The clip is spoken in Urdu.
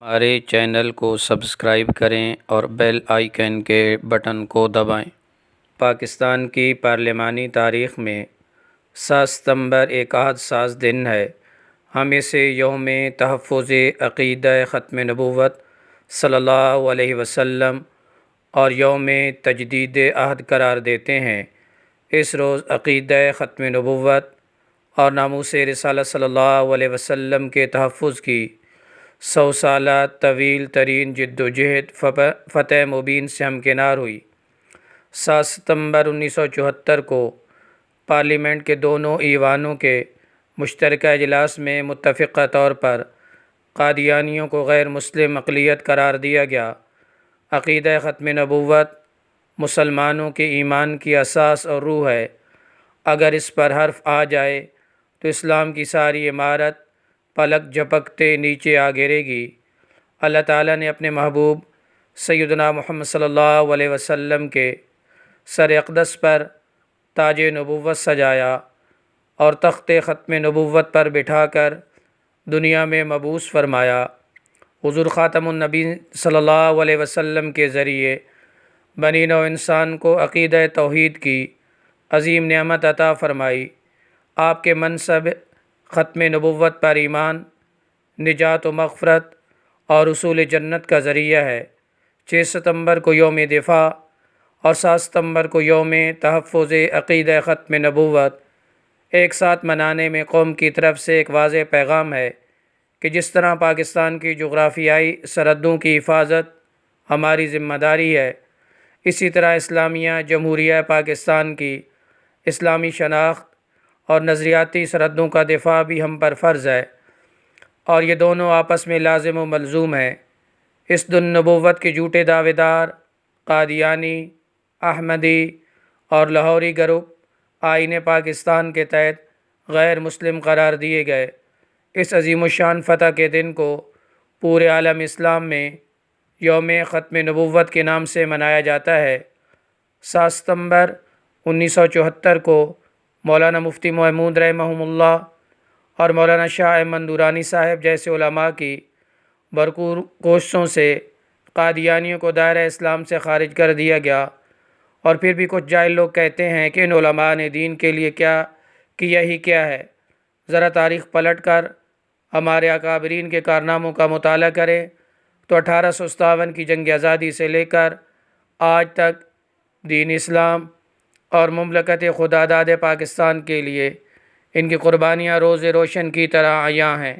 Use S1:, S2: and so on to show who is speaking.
S1: ہمارے چینل کو سبسکرائب کریں اور بیل آئیکن کے بٹن کو دبائیں۔ پاکستان کی پارلیمانی تاریخ میں 7 ستمبر ایک عہد ساز دن ہے۔ ہم اسے یوم تحفظ عقیدہ ختم نبوت صلی اللہ علیہ وسلم اور یوم تجدید عہد قرار دیتے ہیں۔ اس روز عقیدہ ختم نبوت اور ناموس رسالت صلی اللہ علیہ وسلم کے تحفظ کی 100 سالہ طویل ترین جد و جہد فتح مبین سے ہمکنار ہوئی۔ 7 ستمبر 1974 کو پارلیمنٹ کے دونوں ایوانوں کے مشترکہ اجلاس میں متفقہ طور پر قادیانیوں کو غیر مسلم اقلیت قرار دیا گیا۔ عقیدہ ختم نبوت مسلمانوں کے ایمان کی اساس اور روح ہے۔ اگر اس پر حرف آ جائے تو اسلام کی ساری عمارت پلک جھپکتے نیچے آ گرے گی۔ اللہ تعالیٰ نے اپنے محبوب سیدنا محمد صلی اللہ علیہ وسلم کے سر اقدس پر تاج نبوت سجایا اور تخت ختم نبوت پر بٹھا کر دنیا میں مبعوث فرمایا۔ حضور خاتم النبی صلی اللہ علیہ وسلم کے ذریعے بنی نوع انسان کو عقیدہ توحید کی عظیم نعمت عطا فرمائی۔ آپ کے منصب ختم نبوت پر ایمان نجات و مغفرت اور حصول جنت کا ذریعہ ہے۔ 6 ستمبر کو یوم دفاع اور 7 ستمبر کو یوم تحفظ عقیدہ ختم نبوت ایک ساتھ منانے میں قوم کی طرف سے ایک واضح پیغام ہے کہ جس طرح پاکستان کی جغرافیائی سرحدوں کی حفاظت ہماری ذمہ داری ہے، اسی طرح اسلامیہ جمہوریہ پاکستان کی اسلامی شناخت اور نظریاتی سرحدوں کا دفاع بھی ہم پر فرض ہے، اور یہ دونوں آپس میں لازم و ملزوم ہیں۔ اس دن نبوت کے جھوٹے دعوے دار قادیانی، احمدی اور لاہوری گروپ آئین پاکستان کے تحت غیر مسلم قرار دیے گئے۔ اس عظیم الشان فتح کے دن کو پورے عالم اسلام میں یوم ختم نبوت کے نام سے منایا جاتا ہے۔ 7 ستمبر 1974 کو مولانا مفتی محمود رحمہ اللہ اور مولانا شاہ احمد درانی صاحب جیسے علماء کی بھرپور کوششوں سے قادیانیوں کو دائرہ اسلام سے خارج کر دیا گیا، اور پھر بھی کچھ جاہل لوگ کہتے ہیں کہ ان علماء نے دین کے لیے کیا کیا ہی کیا ہے۔ ذرا تاریخ پلٹ کر ہمارے اکابرین کے کارناموں کا مطالعہ کریں تو 1857 کی جنگ آزادی سے لے کر آج تک دین اسلام اور مملکت خداداد پاکستان کے لیے ان کی قربانیاں روز روشن کی طرح عیاں ہیں۔